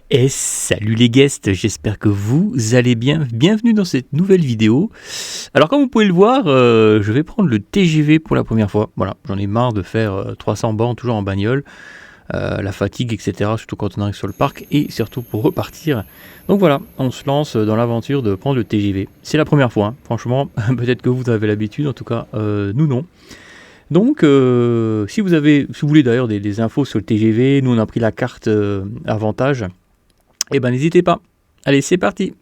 Et salut les guests, j'espère que vous allez bien. Bienvenue dans cette nouvelle vidéo. Alors comme vous pouvez le voir, je vais prendre le TGV pour la première fois. Voilà, j'en ai marre de faire 300 bornes toujours en bagnole. La fatigue, etc. Surtout quand on arrive sur le parc et surtout pour repartir. Donc voilà, on se lance dans l'aventure de prendre le TGV. C'est la première fois, hein. Franchement, peut-être que vous avez l'habitude, en tout cas nous non. Donc si vous voulez d'ailleurs des infos sur le TGV, nous on a pris la carte Avantage. Eh ben n'hésitez pas. Allez, c'est parti.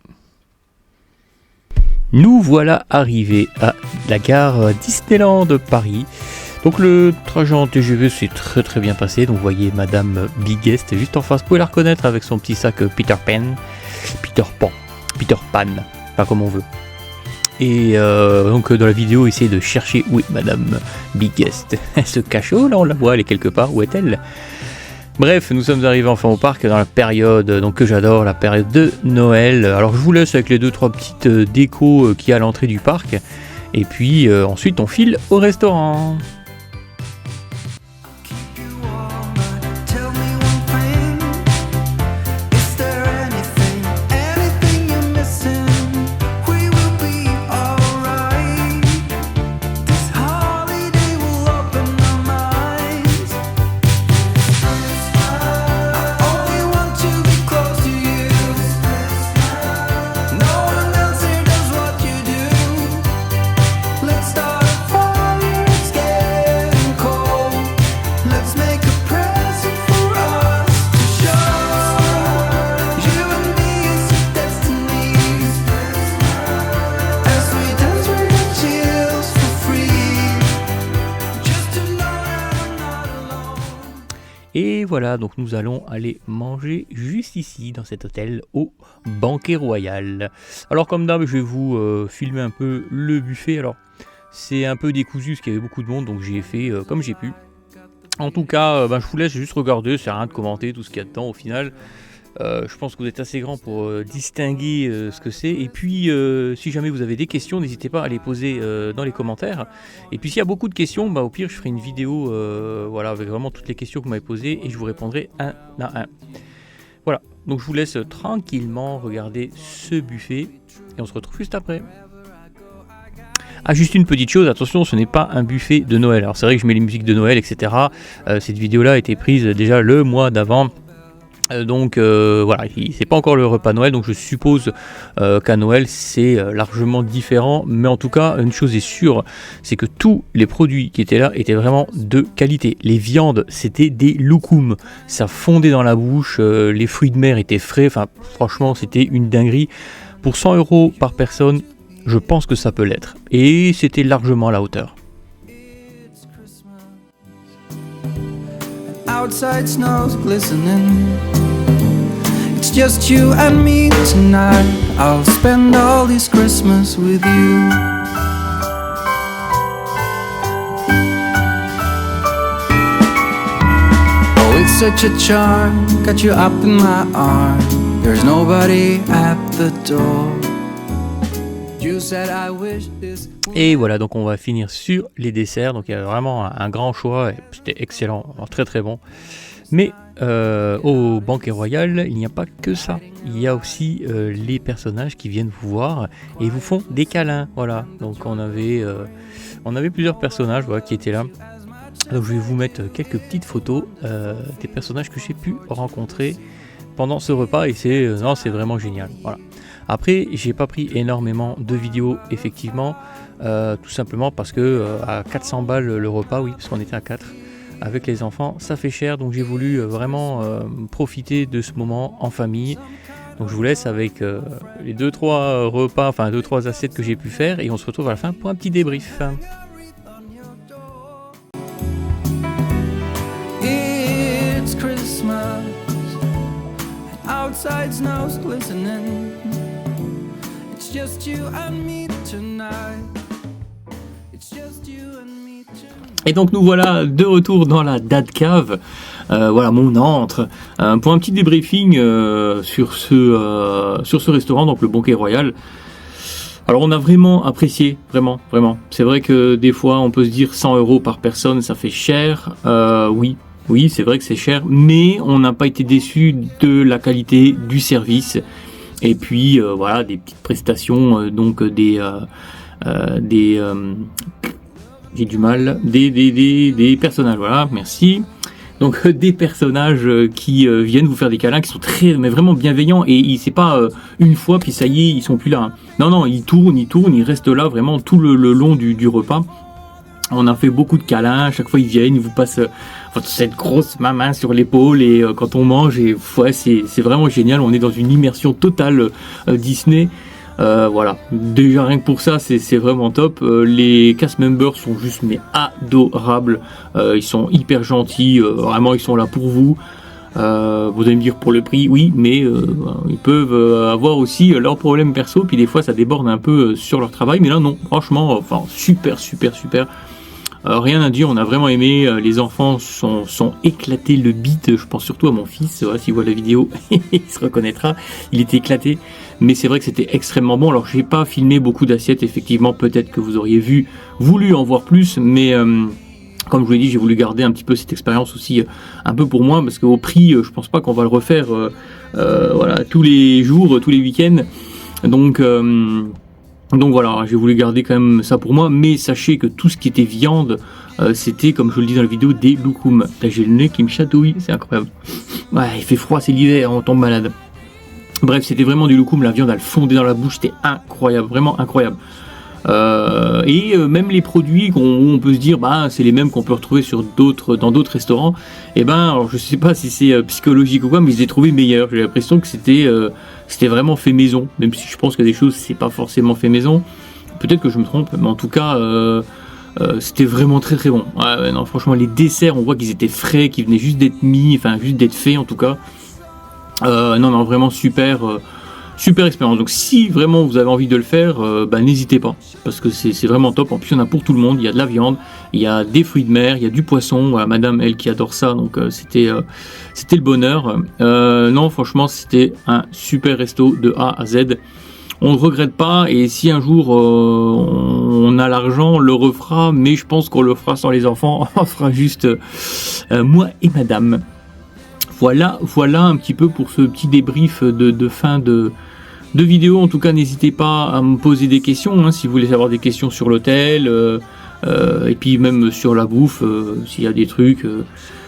Nous voilà arrivés à la gare Disneyland de Paris. Donc le trajet en TGV s'est très bien passé. Donc vous voyez Madame Biggest juste en face. Vous pouvez la reconnaître avec son petit sac Peter Pan, pas comme on veut. Et donc dans la vidéo, essayez de chercher où est Madame Biggest. Elle se cache. Oh là, on la voit, elle est quelque part. Où est-elle ? Bref, nous sommes arrivés enfin au parc dans la période donc, que j'adore, la période de Noël. Alors je vous laisse avec les 2-3 petites décos qu'il y a à l'entrée du parc. Et puis ensuite on file au restaurant. Et voilà, donc nous allons aller manger juste ici, dans cet hôtel, au Banquet Royal. Alors comme d'hab, je vais vous filmer un peu le buffet. Alors c'est un peu décousu parce qu'il y avait beaucoup de monde, donc j'ai fait comme j'ai pu. En tout cas, je vous laisse juste regarder, c'est rien de commenter tout ce qu'il y a dedans au final. Je pense que vous êtes assez grand pour distinguer ce que c'est. Et puis, si jamais vous avez des questions, n'hésitez pas à les poser dans les commentaires. Et puis, s'il y a beaucoup de questions, au pire, je ferai une vidéo voilà, avec vraiment toutes les questions que vous m'avez posées et je vous répondrai un à un. Voilà, donc je vous laisse tranquillement regarder ce buffet et on se retrouve juste après. Ah, juste une petite chose, attention, ce n'est pas un buffet de Noël. Alors, c'est vrai que je mets les musiques de Noël, etc. Cette vidéo-là a été prise déjà le mois d'avant. Donc voilà, c'est pas encore le repas Noël, donc je suppose qu'à Noël c'est largement différent, mais en tout cas une chose est sûre, c'est que tous les produits qui étaient là étaient vraiment de qualité. Les viandes c'était des loukoums, ça fondait dans la bouche, les fruits de mer étaient frais, enfin franchement c'était une dinguerie. Pour 100 € par personne, je pense que ça peut l'être, et c'était largement à la hauteur. Outside snow's glistening. It's just you and me tonight. I'll spend all this Christmas with you. Oh, it's such a charm, got you up in my arms. There's nobody at the door. You said I wish this. Et voilà, donc on va finir sur les desserts. Donc il y a vraiment un grand choix, c'était excellent, alors très bon. Mais au Banquet Royal, il n'y a pas que ça. Il y a aussi les personnages qui viennent vous voir et vous font des câlins. Voilà, donc on avait plusieurs personnages voilà, qui étaient là. Donc je vais vous mettre quelques petites photos des personnages que j'ai pu rencontrer pendant ce repas et c'est vraiment génial. Voilà. Après, j'ai pas pris énormément de vidéos, effectivement, tout simplement parce que à 400 balles le repas, oui, parce qu'on était à 4 avec les enfants, ça fait cher, donc j'ai voulu vraiment profiter de ce moment en famille. Donc je vous laisse avec les 2-3 repas, enfin 2-3 assiettes que j'ai pu faire et on se retrouve à la fin pour un petit débrief. It's Christmas. Outside snow's glistening. It's just you and me tonight. It's just you and me tonight. Et donc nous voilà de retour dans la Dad Cave. Voilà mon antre pour un petit débriefing sur ce restaurant, donc le Banquet Royal. Alors on a vraiment apprécié, vraiment. C'est vrai que des fois on peut se dire 100 € par personne, ça fait cher. Oui, Oui, c'est vrai que c'est cher, mais on n'a pas été déçu de la qualité du service. Et puis voilà, des petites prestations, donc j'ai du mal, des personnages, voilà, merci. Donc des personnages qui viennent vous faire des câlins, qui sont mais vraiment bienveillants, et c'est pas une fois puis ça y est, ils sont plus là. Hein. Non, ils tournent, ils restent là vraiment tout le long du repas. On a fait beaucoup de câlins, à chaque fois ils viennent, ils vous passent cette grosse main sur l'épaule, et quand on mange, et ouais, c'est vraiment génial, on est dans une immersion totale Disney. Voilà, déjà rien que pour ça, c'est vraiment top. Les cast members sont juste mais adorables, ils sont hyper gentils, vraiment ils sont là pour vous. Vous allez me dire pour le prix, oui, mais ils peuvent avoir aussi leurs problèmes perso, puis des fois ça déborde un peu sur leur travail, mais là non, franchement, super. Rien à dire, on a vraiment aimé, les enfants sont éclatés le bide, je pense surtout à mon fils, s'il voit la vidéo, il se reconnaîtra, il était éclaté, mais c'est vrai que c'était extrêmement bon. Alors j'ai pas filmé beaucoup d'assiettes, effectivement, peut-être que vous auriez voulu en voir plus, mais comme je vous l'ai dit, j'ai voulu garder un petit peu cette expérience aussi un peu pour moi, parce qu'au prix, je pense pas qu'on va le refaire voilà, tous les jours, tous les week-ends, donc voilà, j'ai voulu garder quand même ça pour moi, mais sachez que tout ce qui était viande, c'était, comme je vous le dis dans la vidéo, des loukoums. Là j'ai le nez qui me chatouille, c'est incroyable. Ouais, il fait froid, c'est l'hiver, on tombe malade. Bref, c'était vraiment du loukoum, la viande elle fondait dans la bouche, c'était incroyable, vraiment incroyable. Et même les produits où on peut se dire c'est les mêmes qu'on peut retrouver dans d'autres restaurants, et alors je sais pas si c'est psychologique ou quoi, mais je les ai trouvés meilleurs. J'ai l'impression que c'était vraiment fait maison, même si je pense qu'il y a des choses c'est pas forcément fait maison, peut-être que je me trompe, mais en tout cas c'était vraiment très très bon. Ouais, non, franchement, les desserts, on voit qu'ils étaient frais, qu'ils venaient juste d'être juste d'être faits en tout cas. Non, vraiment super expérience. Donc si vraiment vous avez envie de le faire, n'hésitez pas, parce que c'est vraiment top. En plus, il y en a pour tout le monde, il y a de la viande, il y a des fruits de mer, il y a du poisson. Voilà, madame, elle qui adore ça, donc c'était le bonheur. Non, franchement, c'était un super resto de A à Z. On ne regrette pas, et si un jour on a l'argent, on le refera, mais je pense qu'on le fera sans les enfants. On fera juste moi et madame. Voilà un petit peu pour ce petit débrief de fin de vidéo. En tout cas, n'hésitez pas à me poser des questions, si vous voulez savoir des questions sur l'hôtel, et puis même sur la bouffe, s'il y a des trucs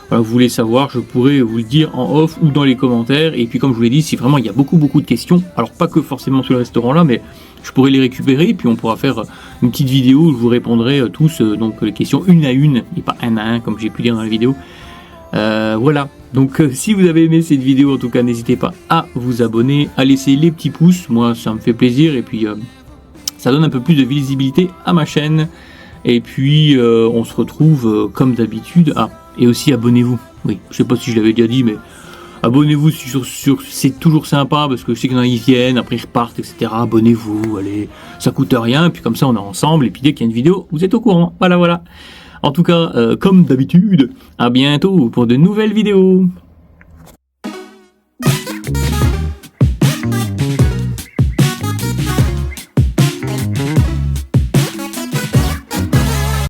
vous voulez savoir, je pourrais vous le dire en off ou dans les commentaires. Et puis comme je vous l'ai dit, si vraiment il y a beaucoup de questions, alors pas que forcément sur le restaurant là, mais je pourrais les récupérer, et puis on pourra faire une petite vidéo où je vous répondrai tous, donc les questions une à une, et pas un à un comme j'ai pu dire dans la vidéo. Voilà, donc si vous avez aimé cette vidéo, en tout cas n'hésitez pas à vous abonner, à laisser les petits pouces, moi ça me fait plaisir, et puis ça donne un peu plus de visibilité à ma chaîne. Et puis on se retrouve comme d'habitude. Et aussi abonnez-vous, oui, je sais pas si je l'avais déjà dit, mais abonnez-vous c'est toujours sympa, parce que je sais qu'il y en a, ils viennent, après ils repartent, etc. Abonnez-vous, allez, ça coûte rien, et puis comme ça on est ensemble, et puis dès qu'il y a une vidéo, vous êtes au courant, voilà. En tout cas, comme d'habitude, à bientôt pour de nouvelles vidéos.